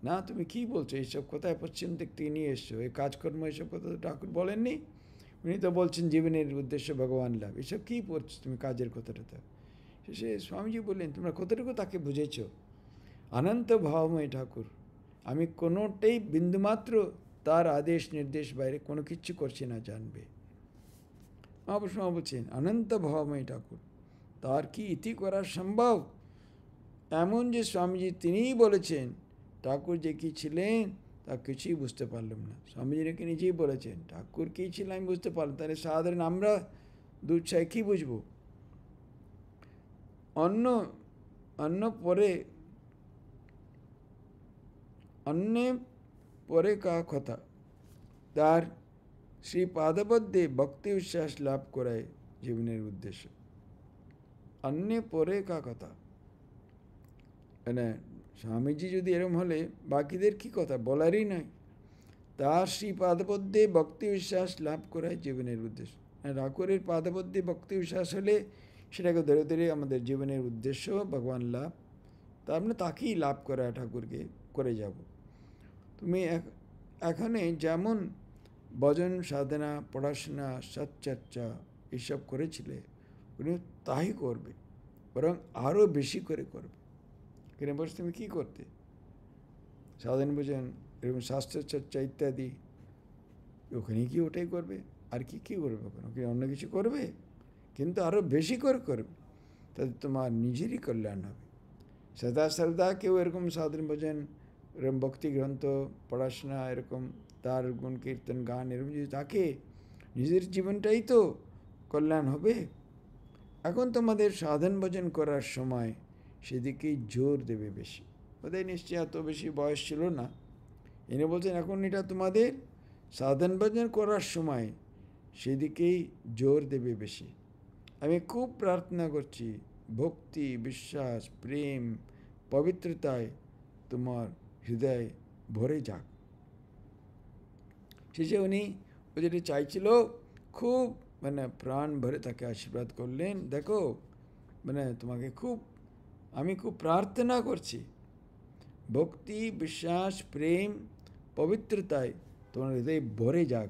না তুমি কী বলছো, এইসব কোথায় পশ্চিম দিক থেকে নিয়ে এসছো, এই কাজকর্ম এইসব কথা তো ঠাকুর বলেননি। উনি তো বলছেন জীবনের উদ্দেশ্য ভগবান লাভ, এসব কী পড়ছো তুমি কাজের কথাটা। শেষে স্বামীজি বললেন, তোমরা কতটুকু তাকে বুঝেছ? অনন্ত ভাবময় ঠাকুর, আমি কোনোটাই বিন্দুমাত্র তার আদেশ নির্দেশ বাইরে কোনো কিচ্ছু করছি না, জানবে। মহাপুরুষ বলছেন অনন্ত ভাবময় ঠাকুর, তার কি ইতি করা সম্ভব? এমন যে স্বামীজি তিনিই বলেছেন, ঠাকুর যে কী ছিলেন তা কিছুই বুঝতে পারলাম না। স্বামীজি নাকি নিজেই বলেছেন ঠাকুর কী ছিল আমি বুঝতে পারলাম, তাহলে সাধারণ আমরা দুধ চাই কী বুঝবো? অন্য অন্য পরে কা কথা, তার শ্রী পাদপদ্মে ভক্তি বিশ্বাস লাভ করায় জীবনের উদ্দেশ্য। অন্য পরে কা কথা, মানে স্বামীজি যদি এরম হলে বাকিদের কি কথা বলারই নয়। তার শ্রী পাদপদ্মে ভক্তি বিশ্বাস লাভ করায় জীবনের উদ্দেশ্য। ঠাকুরের পাদপদ্মে ভক্তি বিশ্বাস হলে সেটাকে ধরে ধরে আমাদের জীবনের উদ্দেশ্য ভগবান লাভ, তার মানে তাকেই লাভ করা, ঠাকুরকে করে যাব। তুমি এখানে যেমন ভজন সাধনা পড়াশোনা সৎচর্চা এসব করেছিলে, উনি তাই করবে, বরং আরও বেশি করে করবে। এখানে বসে তুমি কী করতে? সাধন ভোজন এরকম শাস্ত্রচর্চা ইত্যাদি, ওখানে কি ওটাই করবে? আর কি করবে? ওখানে অন্য কিছু করবে, কিন্তু আরও বেশি করে করবে, তাতে তোমার নিজেরই কল্যাণ হবে। সদা কেউ এরকম সাধন ভোজন এরকম ভক্তি গ্রন্থ পড়াশোনা এরকম তার গুণ কীর্তন গান এরকম যদি থাকে, নিজের জীবনটাই তো কল্যাণ হবে। এখন তোমাদের সাধন ভজন করার সময় সেদিকেই জোর দেবে বেশি। ওদের নিশ্চয়ই এত বেশি বয়স ছিল না, এনে বলছেন এখন এটা তোমাদের সাধন ভজন করার সময় সেদিকেই জোর দেবে বেশি। আমি খুব প্রার্থনা করছি ভক্তি বিশ্বাস প্রেম পবিত্রতায় তোমার হৃদয় ভরে যাক। শেষে উনি ও যেটা চাইছিল খুব মানে প্রাণ ভরে তাকে আশীর্বাদ করলেন, দেখো মানে তোমাকে আমি খুব প্রার্থনা করছি ভক্তি বিশ্বাস প্রেম পবিত্রতায় তোমার হৃদয় ভরে যাক,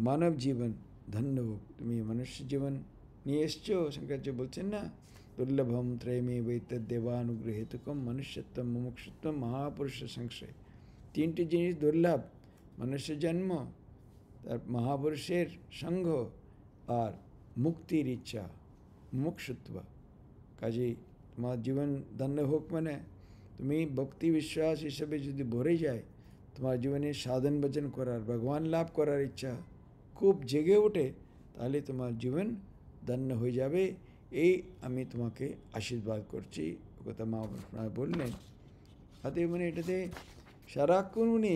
মানব জীবন ধন্য হোক। তুমি মনুষ্য জীবন নিয়ে এসছো, শঙ্করাচার্য বলছেন না, দুর্লভম ত্রয়মে বৈতদেবানুগ্রহেতুকম মনুষ্যত্বম মুমুক্ষুত্বম মহাপুরুষ সংশয়। তিনটি জিনিস দুর্লভ, মনুষ্য জন্ম, তার মহাপুরুষের সঙ্গ আর মুক্তির ইচ্ছা মুমুক্ষুত্ব। কাজেই তোমার জীবন ধন্য হোক মানে তুমি ভক্তি বিশ্বাস হিসেবে যদি ভরে যায়, তোমার জীবনে সাধন ভজন করার ভগবান লাভ করার ইচ্ছা খুব জেগে ওঠে, তাহলে তোমার জীবন ধন্য হয়ে যাবে। এই আমি তোমাকে আশীর্বাদ করছি, কথা মা বললেন। হাতে মানে এটাতে সারাক্ষণ উনি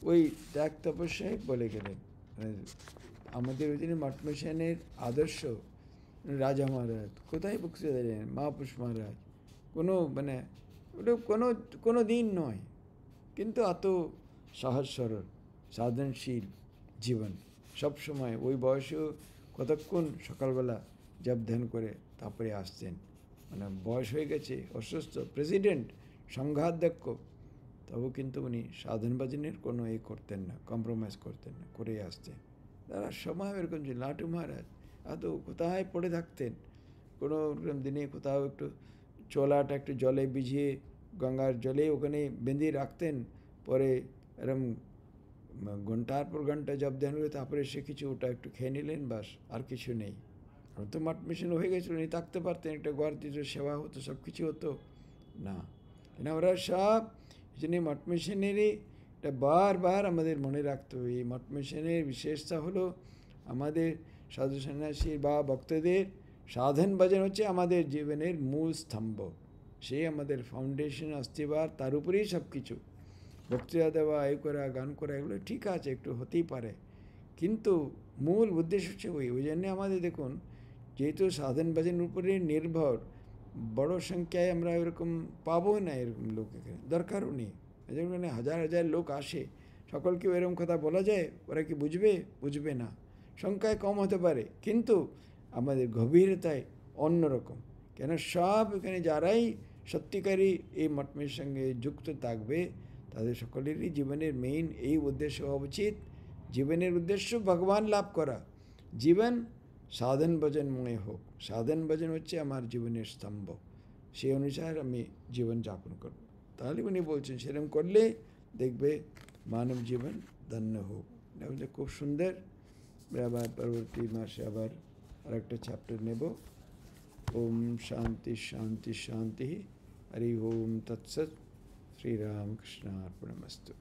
ওই ত্যাগ তপস্যায় বলে গেলেন। আমাদের ওই জন্য মঠমিশনের আদর্শ রাজা মহারাজ কোথায় বক্তৃতা দিলেন, মহাপুরুষ মহারাজ কোনো মানে ওটা কোনো দিন নয়, কিন্তু এত সহজ সরল সাধনশীল জীবন সবসময়। ওই বয়সেও কতক্ষণ সকালবেলা জপ ধ্যান করে তারপরে আসতেন, মানে বয়স হয়ে গেছে, অসুস্থ প্রেসিডেন্ট সংঘাধ্যক্ষ, তবু কিন্তু উনি সাধন ভজনের কোনো করতেন না, কম্প্রোমাইজ করতেন না, করে আসতেন। তারা সময় এরকম ছিল। লাটু মহারাজ এত কোথায় পড়ে থাকতেন, কোনো দিনে কোথাও একটু চোলাটা একটু জলে ভিজিয়ে গঙ্গার জলে ওখানে বেঁধে রাখতেন, পরে এরম ঘন্টার পর ঘন্টা জব ধ্যান করে তারপরে সে কিছু ওটা একটু খেয়ে নিলেন, বাস, আর কিছু নেই। তো মঠ মিশন হয়ে গেছিলো, উনি থাকতে পারতেন, একটা ঘর দিত, সেবা হতো, সব কিছু হতো না। কেন ওরা সব এই জন্য মঠ মিশনেরই এটা বারবার আমাদের মনে রাখতে হবে। এই মঠ মিশনের বিশেষতা হলো আমাদের সাধু সন্ন্যাসী বা ভক্তদের সাধন ভজন হচ্ছে আমাদের জীবনের মূল স্তম্ভ, সে আমাদের ফাউন্ডেশন অস্তিবার, তার উপরেই সব কিছু। বক্তৃতা দেওয়া এই করা গান করা এগুলো ঠিক আছে, একটু হতেই পারে, কিন্তু মূল উদ্দেশ্য হচ্ছে ওই জন্যে আমাদের দেখুন, যেহেতু সাধন ভজনের উপরে নির্ভর, বড় সংখ্যায় আমরা এরকম পাবো না, এরকম লোক এখানে দরকারও নেই। এখানে হাজার হাজার লোক আসে, সকলকেও এরকম কথা বলা যায়, ওরা কি বুঝবে না। সংখ্যায় কম হতে পারে, কিন্তু আমাদের গভীরতায় অন্যরকম। কেন সব এখানে যারাই সত্যিকারই এই মঠমের সঙ্গে যুক্ত থাকবে, তাদের সকলেরই জীবনের মেইন এই উদ্দেশ্য হওয়া উচিত। জীবনের উদ্দেশ্য ভগবান লাভ করা, জীবন সাধন ভজনময় হোক। সাধন ভজন হচ্ছে আমার জীবনের স্তম্ভ, সেই অনুসারে আমি জীবন যাপন করব। তাহলে উনি বলছেন সেরকম করলে দেখবে মানব জীবন ধন্য হোক। এটা খুব সুন্দর। আবার পরবর্তী মাসে আবার আরেকটা চ্যাপ্টার নেব। ওম শান্তি শান্তি শান্তি। হরি ওম তৎসৎ। শ্রীরামকৃষ্ণার্পণমস্তু।